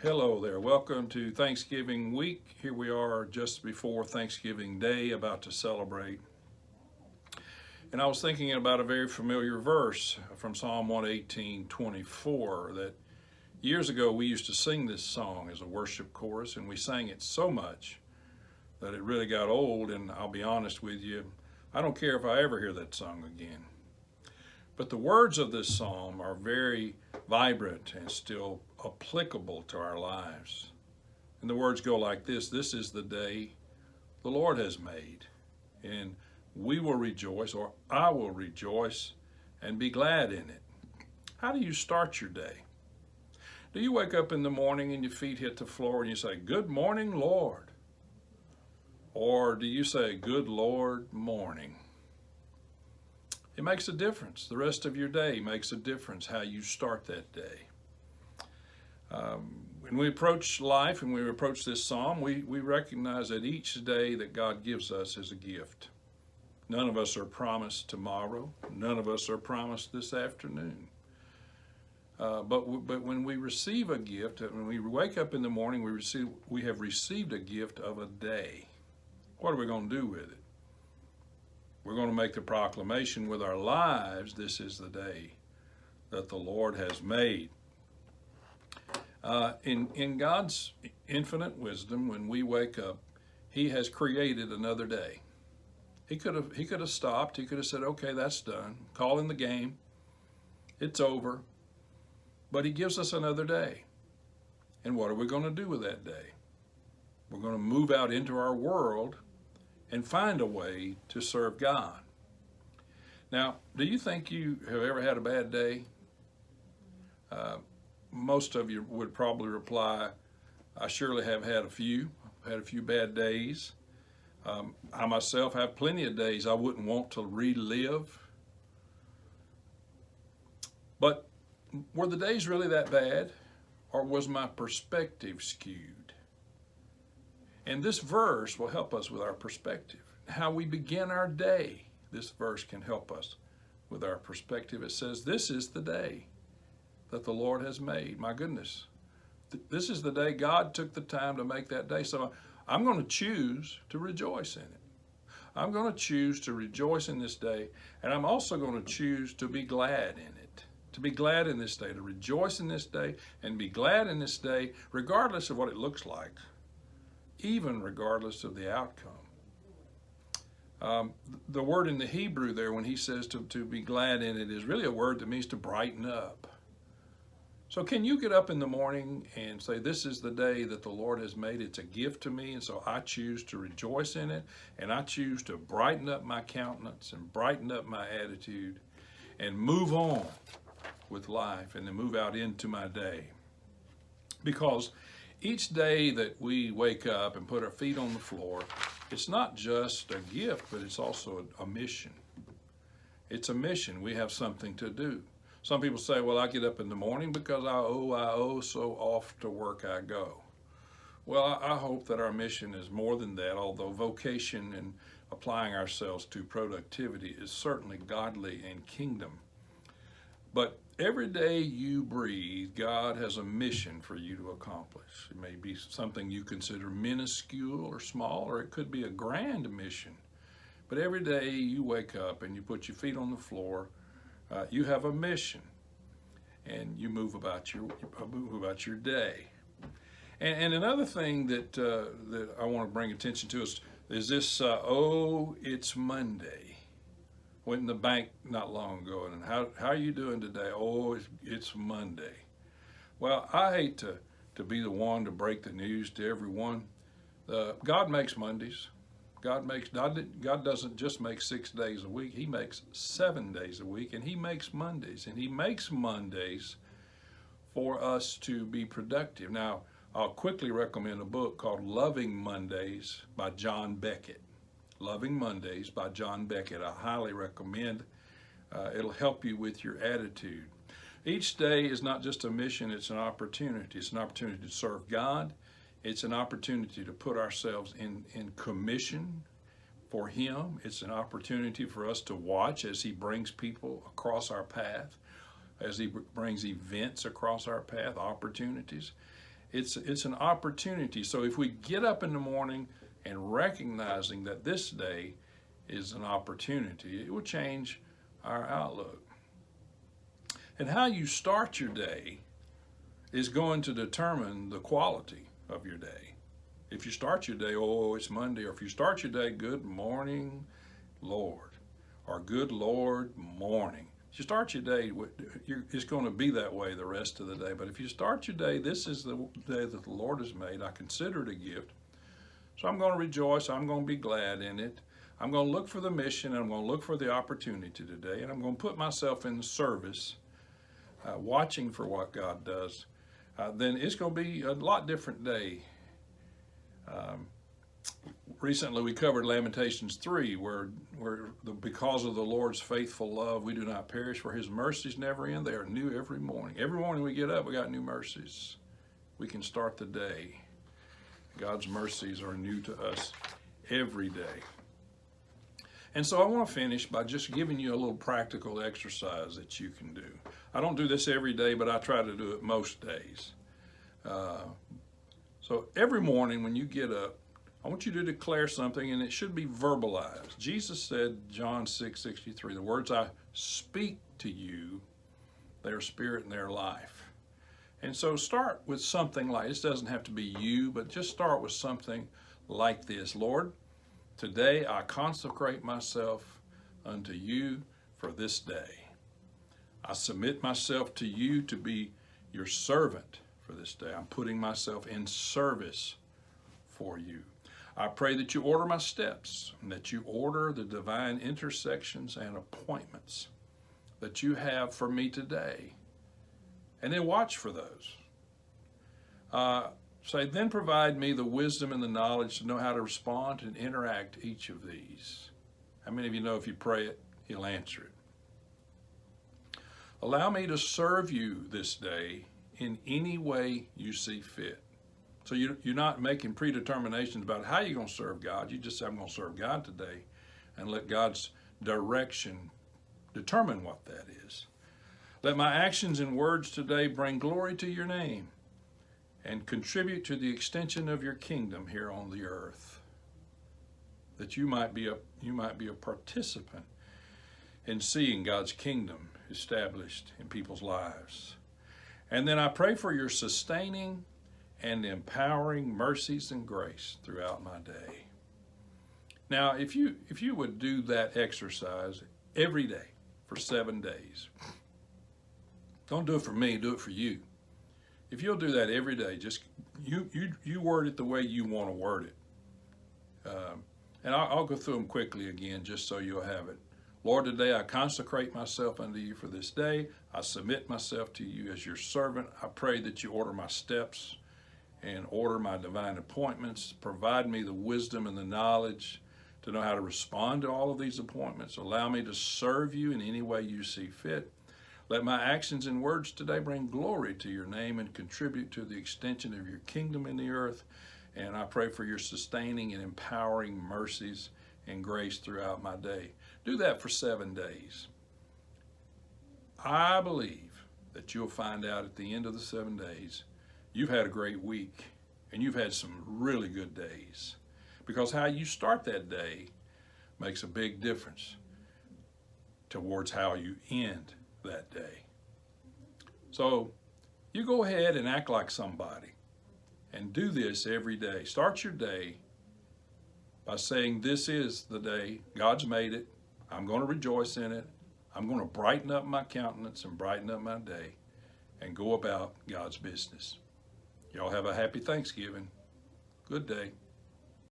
Hello there. Welcome to Thanksgiving week. Here we are just before Thanksgiving Day, about to celebrate. And I was thinking about a very familiar verse from Psalm 118:24 that years ago we used to sing this song as a worship chorus, and we sang it so much that it really got old. And I'll be honest with you, I don't care if I ever hear that song again. But the words of this psalm are very vibrant and still applicable to our lives. And the words go like this: This is the day the Lord has made, and we will rejoice, or I will rejoice and be glad in it. How do you start your day? Do you wake up in the morning and your feet hit the floor and you say, "Good morning, Lord"? Or do you say, "Good Lord morning"? It makes a difference. The rest of your day makes a difference how you start that day. When we approach life and we approach this psalm, we recognize that each day that God gives us is a gift. None of us are promised tomorrow. None of us are promised this afternoon. But when we receive a gift, when we wake up in the morning, we have received a gift of a day. What are we going to do with it? We're going to make the proclamation with our lives: this is the day that the Lord has made. In God's infinite wisdom, when we wake up, He has created another day. He could have stopped. He could have said, "Okay, that's done. Calling the game. It's over." But He gives us another day. And what are we going to do with that day? We're going to move out into our world and find a way to serve God. Now, do you think you have ever had a bad day? Most of you would probably reply, "I surely have had a few. I've had a few bad days." I myself have plenty of days I wouldn't want to relive. But were the days really that bad, or was my perspective skewed? And this verse will help us with our perspective. How we begin our day, this verse can help us with our perspective. It says, "This is the day that the Lord has made." My goodness, this is the day God took the time to make that day. So I'm going to choose to rejoice in it. I'm going to choose to rejoice in this day, and I'm also going to choose to be glad in it. To be glad in this day, to rejoice in this day, and be glad in this day, regardless of what it looks like, even regardless of the outcome. The word in the Hebrew there, when he says to be glad in it, is really a word that means to brighten up. So can you get up in the morning and say, "This is the day that the Lord has made. It's a gift to me, and so I choose to rejoice in it, and I choose to brighten up my countenance and brighten up my attitude and move on with life and then move out into my day." Because each day that we wake up and put our feet on the floor, it's not just a gift, but it's also a mission. It's a mission. We have something to do. Some people say, "Well, I get up in the morning because I owe, so off to work I go." Well, I hope that our mission is more than that, although vocation and applying ourselves to productivity is certainly godly and kingdom. But every day you breathe, God has a mission for you to accomplish. It may be something you consider minuscule or small, or it could be a grand mission. But every day you wake up and you put your feet on the floor, you have a mission, and you move about your day. And another thing that I want to bring attention to is this: "Oh, it's Monday." Went in the bank not long ago, and how are you doing today? "Oh, it's Monday." Well, I hate to be the one to break the news to everyone. God makes Mondays. God doesn't just make 6 days a week. He makes 7 days a week, and He makes Mondays. And He makes Mondays for us to be productive. Now, I'll quickly recommend a book called Loving Mondays by John Beckett. Loving Mondays by John Beckett. I highly recommend. It'll help you with your attitude. Each day is not just a mission, it's an opportunity. It's an opportunity to serve God. It's an opportunity to put ourselves in commission for Him. It's an opportunity for us to watch as He brings people across our path, as He brings events across our path, opportunities. It's an opportunity. So if we get up in the morning and recognizing that this day is an opportunity, it will change our outlook. And how you start your day is going to determine the quality of your day. If you start your day, oh, it's Monday, or if you start your day, good morning, Lord, or good Lord, morning. If you start your day, it's going to be that way the rest of the day. But if you start your day, this is the day that the Lord has made. I consider it a gift. So I'm going to rejoice. I'm going to be glad in it. I'm going to look for the mission, and I'm going to look for the opportunity today, and I'm going to put myself in the service, watching for what God does. Then it's going to be a lot different day. Recently we covered Lamentations 3, where because of the Lord's faithful love, we do not perish, for his mercies never end. They are new every morning. Every morning we get up, we got new mercies. We can start the day. God's mercies are new to us every day. And so I want to finish by just giving you a little practical exercise that you can do. I don't do this every day, but I try to do it most days. So every morning when you get up, I want you to declare something, and it should be verbalized. Jesus said, John 6:63, the words I speak to you, they are spirit and they are life. And so start with something like, this doesn't have to be you, but just start with something like this. Lord, today I consecrate myself unto you for this day. I submit myself to you to be your servant for this day. I'm putting myself in service for you. I pray that you order my steps, and that you order the divine intersections and appointments that you have for me today. And then watch for those. Say, then provide me the wisdom and the knowledge to know how to respond and interact each of these. How many of you know if you pray it, he'll answer it? Allow me to serve you this day in any way you see fit. So you're not making predeterminations about how you're going to serve God. You just say, I'm going to serve God today, and let God's direction determine what that is. Let my actions and words today bring glory to your name and contribute to the extension of your kingdom here on the earth. That you might be a participant in seeing God's kingdom established in people's lives. And then I pray for your sustaining and empowering mercies and grace throughout my day. Now, if you would do that exercise every day for 7 days, don't do it for me, do it for you. If you'll do that every day, just you word it the way you want to word it. And I'll go through them quickly again just so you'll have it. Lord, today I consecrate myself unto you for this day. I submit myself to you as your servant. I pray that you order my steps and order my divine appointments. Provide me the wisdom and the knowledge to know how to respond to all of these appointments. Allow me to serve you in any way you see fit. Let my actions and words today bring glory to your name and contribute to the extension of your kingdom in the earth. And I pray for your sustaining and empowering mercies and grace throughout my day. Do that for 7 days. I believe that you'll find out at the end of the 7 days, you've had a great week, and you've had some really good days, because how you start that day makes a big difference towards how you end that day. So you go ahead and act like somebody and do this every day. Start your day by saying, this is the day, God's made it, I'm going to rejoice in it, I'm going to brighten up my countenance and brighten up my day and go about God's business. Y'all have a happy Thanksgiving. Good day.